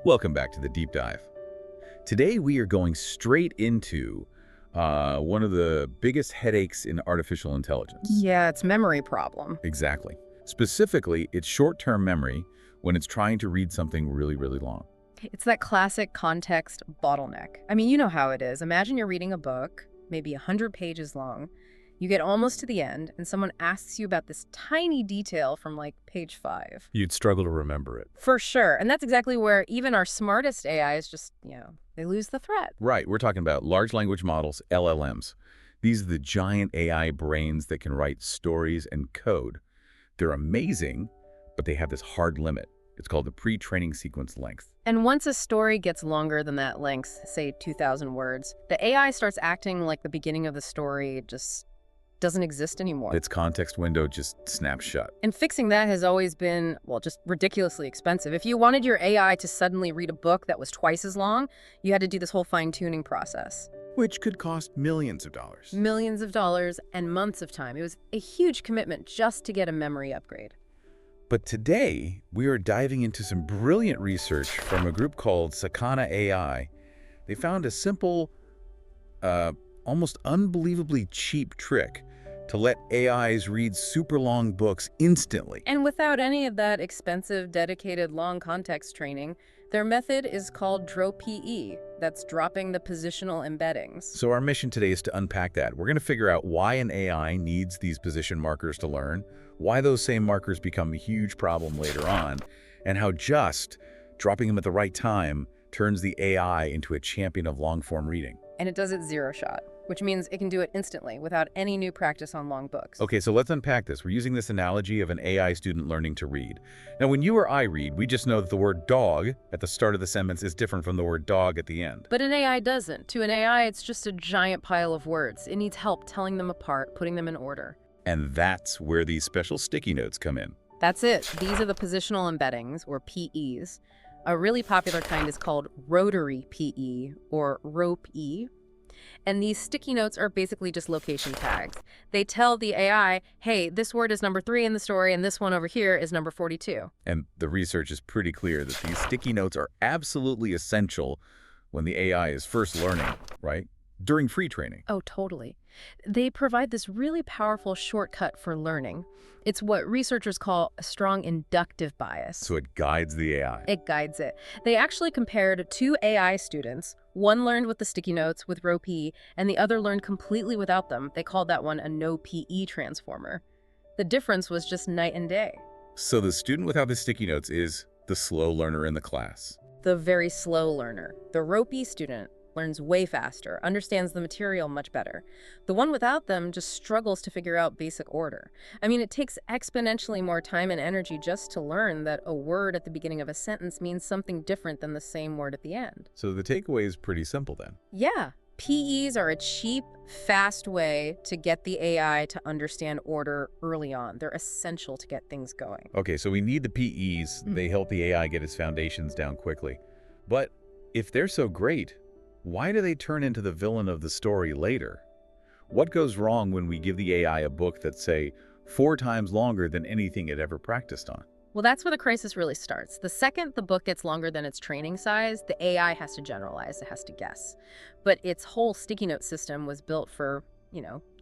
Welcome back to the Deep Dive. Today we are going straight into one of the biggest headaches in artificial intelligence. Yeah, it's memory problem. Exactly. Specifically, it's short-term memory when it's trying to read something really, really long. It's that classic context bottleneck. I mean, you know how it is. Imagine you're reading a book, maybe 100 pages long. You get almost to the end, and someone asks you about this tiny detail from, like, page 5. You'd struggle to remember it. For sure. And that's exactly where even our smartest AIs just, they lose the thread. Right, we're talking about large language models, LLMs. These are the giant AI brains that can write stories and code. They're amazing, but they have this hard limit. It's called the pre-training sequence length. And once a story gets longer than that length, say 2,000 words, the AI starts acting like the beginning of the story just doesn't exist anymore. Its context window just snaps shut. And fixing that has always been, well, just ridiculously expensive. If you wanted your AI to suddenly read a book that was twice as long, you had to do this whole fine-tuning process. Which could cost millions of dollars. Millions of dollars and months of time. It was a huge commitment just to get a memory upgrade. But today, we are diving into some brilliant research from a group called Sakana AI. They found a simple, almost unbelievably cheap trick to let AIs read super long books instantly. And without any of that expensive, dedicated, long context training, their method is called DroPE. That's dropping the positional embeddings. So our mission today is to unpack that. We're going to figure out why an AI needs these position markers to learn, why those same markers become a huge problem later on, and how just dropping them at the right time turns the AI into a champion of long-form reading. And it does it zero shot, which means it can do it instantly without any new practice on long books. Okay, so let's unpack this. We're using this analogy of an AI student learning to read. Now, when you or I read, we just know that the word dog at the start of the sentence is different from the word dog at the end. But an AI doesn't. To an AI, it's just a giant pile of words. It needs help telling them apart, putting them in order. And that's where these special sticky notes come in. That's it. These are the positional embeddings, or PEs. A really popular kind is called rotary PE, or ROPE. And these sticky notes are basically just location tags. They tell the AI, hey, this word is number 3 in the story, and this one over here is number 42. And the research is pretty clear that these sticky notes are absolutely essential when the AI is first learning, right? During free training. Oh, totally. They provide this really powerful shortcut for learning. It's what researchers call a strong inductive bias. So it guides the AI. It guides it. They actually compared 2 AI students. One learned with the sticky notes with ROPE, and the other learned completely without them. They called that one a no-PE transformer. The difference was just night and day. So the student without the sticky notes is the slow learner in the class. The very slow learner. The ROPE student learns way faster, understands the material much better. The one without them just struggles to figure out basic order. I mean, it takes exponentially more time and energy just to learn that a word at the beginning of a sentence means something different than the same word at the end. So the takeaway is pretty simple then. Yeah. PEs are a cheap, fast way to get the AI to understand order early on. They're essential to get things going. Okay, so we need the PEs. They help the AI get its foundations down quickly. But if they're so great, why do they turn into the villain of the story later? What goes wrong when we give the AI a book that's, say, 4 times longer than anything it ever practiced on? Well, that's where the crisis really starts. The second the book gets longer than its training size, the AI has to generalize, it has to guess. But its whole sticky note system was built for,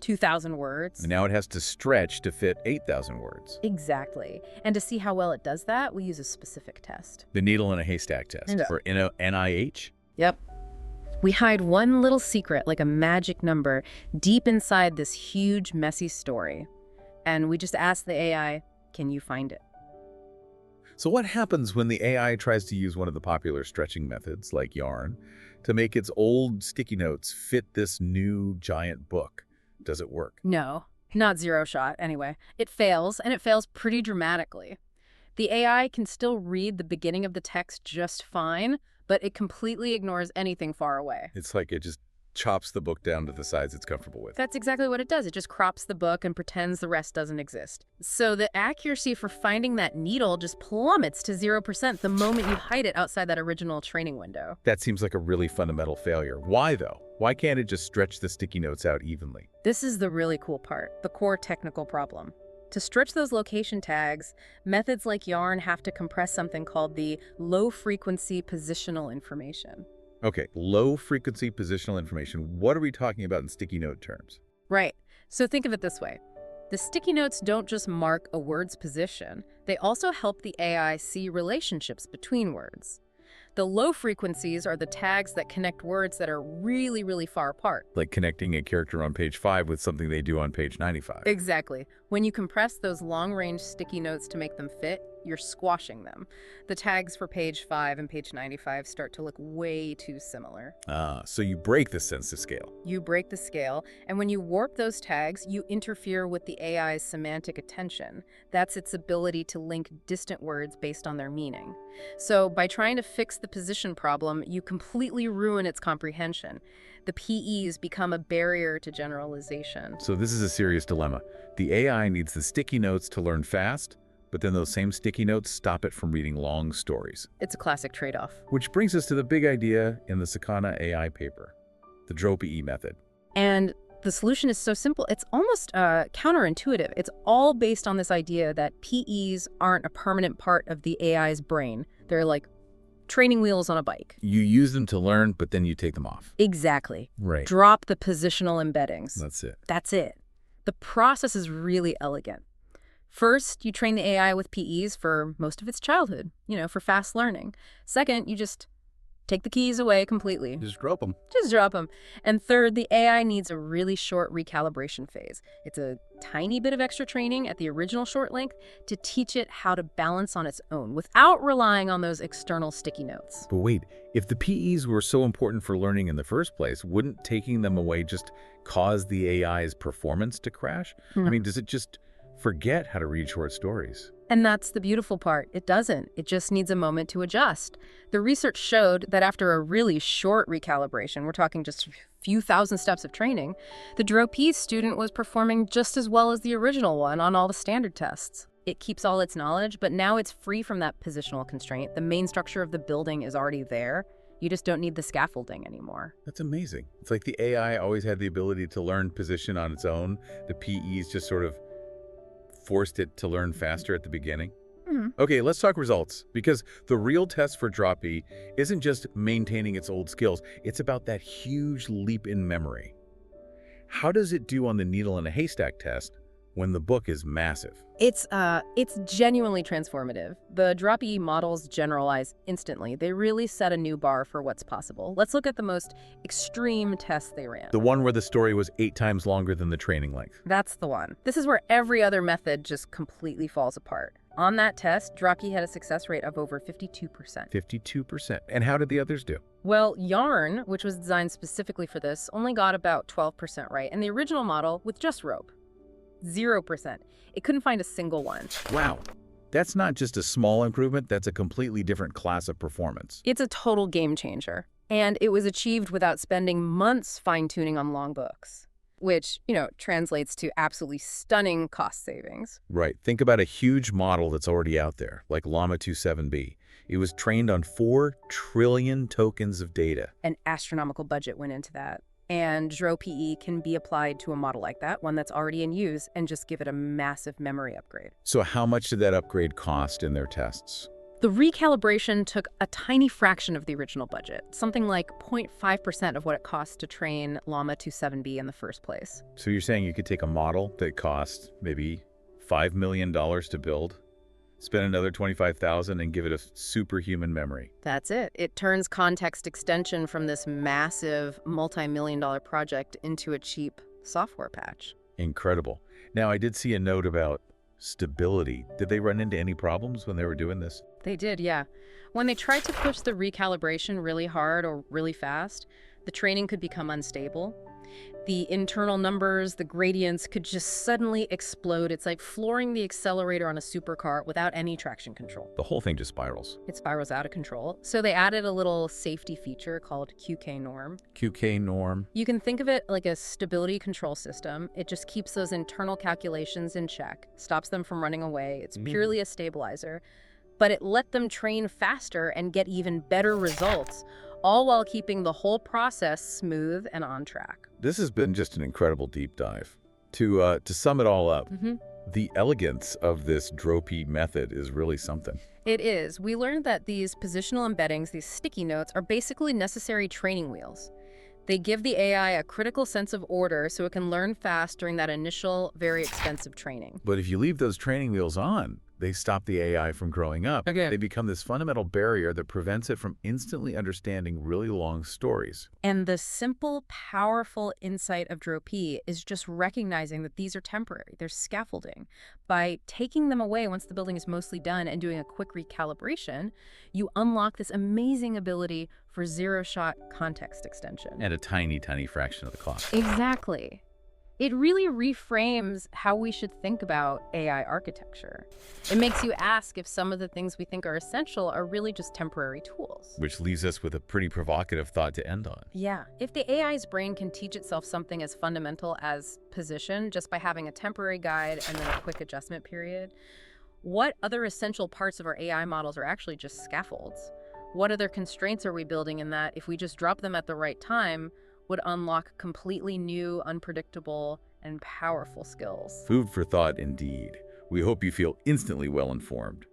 2,000 words. And now it has to stretch to fit 8,000 words. Exactly. And to see how well it does that, we use a specific test. The needle in a haystack test, or NIH? Yep. We hide one little secret, like a magic number, deep inside this huge, messy story. And we just ask the AI, can you find it? So what happens when the AI tries to use one of the popular stretching methods, like yarn, to make its old sticky notes fit this new giant book? Does it work? No, not zero shot, anyway. It fails, and it fails pretty dramatically. The AI can still read the beginning of the text just fine, but it completely ignores anything far away. It's like it just chops the book down to the size it's comfortable with. That's exactly what it does. It just crops the book and pretends the rest doesn't exist. So the accuracy for finding that needle just plummets to 0% the moment you hide it outside that original training window. That seems like a really fundamental failure. Why, though? Why can't it just stretch the sticky notes out evenly? This is the really cool part, the core technical problem. To stretch those location tags, methods like Yarn have to compress something called the low-frequency positional information. Okay, low-frequency positional information. What are we talking about in sticky note terms? Right. So think of it this way. The sticky notes don't just mark a word's position, they also help the AI see relationships between words. The low frequencies are the tags that connect words that are really, really far apart. Like connecting a character on page 5 with something they do on page 95. Exactly. When you compress those long-range sticky notes to make them fit, you're squashing them. The tags for page 5 and page 95 start to look way too similar. So you break the sense of scale. You break the scale, and when you warp those tags, you interfere with the AI's semantic attention. That's its ability to link distant words based on their meaning. So by trying to fix the position problem, you completely ruin its comprehension. The PEs become a barrier to generalization. So this is a serious dilemma. The AI needs the sticky notes to learn fast, but then those same sticky notes stop it from reading long stories. It's a classic trade-off. Which brings us to the big idea in the Sakana AI paper, the DroPE method. And the solution is so simple, it's almost counterintuitive. It's all based on this idea that PEs aren't a permanent part of the AI's brain. They're like training wheels on a bike. You use them to learn, but then you take them off. Exactly. Right. Drop the positional embeddings. That's it. That's it. The process is really elegant. First, you train the AI with PEs for most of its childhood, for fast learning. Second, you just take the keys away completely. Just drop them. Just drop them. And third, the AI needs a really short recalibration phase. It's a tiny bit of extra training at the original short length to teach it how to balance on its own without relying on those external sticky notes. But wait, if the PEs were so important for learning in the first place, wouldn't taking them away just cause the AI's performance to crash? I mean, does it just forget how to read short stories? And that's the beautiful part. It doesn't. It just needs a moment to adjust. The research showed that after a really short recalibration, we're talking just a few thousand steps of training, the DroPE student was performing just as well as the original one on all the standard tests. It keeps all its knowledge, but now it's free from that positional constraint. The main structure of the building is already there. You just don't need the scaffolding anymore. That's amazing. It's like the AI always had the ability to learn position on its own. The PEs just sort of forced it to learn faster at the beginning. Okay, let's talk results, because the real test for DroPE isn't just maintaining its old skills, it's about that huge leap in memory. How does it do on the needle in a haystack test when the book is massive? It's genuinely transformative. The DroPE models generalize instantly. They really set a new bar for what's possible. Let's look at the most extreme test they ran. The one where the story was 8 times longer than the training length. That's the one. This is where every other method just completely falls apart. On that test, DroPE had a success rate of over 52%. 52%. And how did the others do? Well, Yarn, which was designed specifically for this, only got about 12% right, and the original model with just rope, 0%. It couldn't find a single one. Wow. That's not just a small improvement, that's a completely different class of performance. It's a total game changer. And it was achieved without spending months fine-tuning on long books, which, translates to absolutely stunning cost savings. Right. Think about a huge model that's already out there, like Llama 2.7b. It was trained on 4 trillion tokens of data. An astronomical budget went into that. And DroPE can be applied to a model like that, one that's already in use, and just give it a massive memory upgrade. So how much did that upgrade cost in their tests? The recalibration took a tiny fraction of the original budget, something like 0.5% of what it cost to train Llama 2.7b in the first place. So you're saying you could take a model that cost maybe $5 million to build, spend another $25,000 and give it a superhuman memory. That's it. It turns context extension from this massive multi-million-dollar project into a cheap software patch. Incredible. Now, I did see a note about stability. Did they run into any problems when they were doing this? They did, yeah. When they tried to push the recalibration really hard or really fast, the training could become unstable. The internal numbers, the gradients could just suddenly explode. It's like flooring the accelerator on a supercar without any traction control. The whole thing just spirals. It spirals out of control. So they added a little safety feature called QK norm. QK norm. You can think of it like a stability control system. It just keeps those internal calculations in check, stops them from running away. It's purely a stabilizer. But it let them train faster and get even better results, all while keeping the whole process smooth and on track. This has been just an incredible deep dive. To sum it all up, The elegance of this DroPE method is really something. It is. We learned that these positional embeddings, these sticky notes, are basically necessary training wheels. They give the AI a critical sense of order so it can learn fast during that initial, very expensive training. But if you leave those training wheels on, they stop the AI from growing up. Okay. They become this fundamental barrier that prevents it from instantly understanding really long stories. And the simple, powerful insight of DroPE is just recognizing that these are temporary. They're scaffolding. By taking them away once the building is mostly done and doing a quick recalibration, you unlock this amazing ability for zero-shot context extension. And a tiny, tiny fraction of the cost. Exactly. It really reframes how we should think about AI architecture. It makes you ask if some of the things we think are essential are really just temporary tools. Which leaves us with a pretty provocative thought to end on. Yeah, if the AI's brain can teach itself something as fundamental as position just by having a temporary guide and then a quick adjustment period, what other essential parts of our AI models are actually just scaffolds? What other constraints are we building in that, if we just drop them at the right time, would unlock completely new, unpredictable, and powerful skills? Food for thought indeed. We hope you feel instantly well-informed.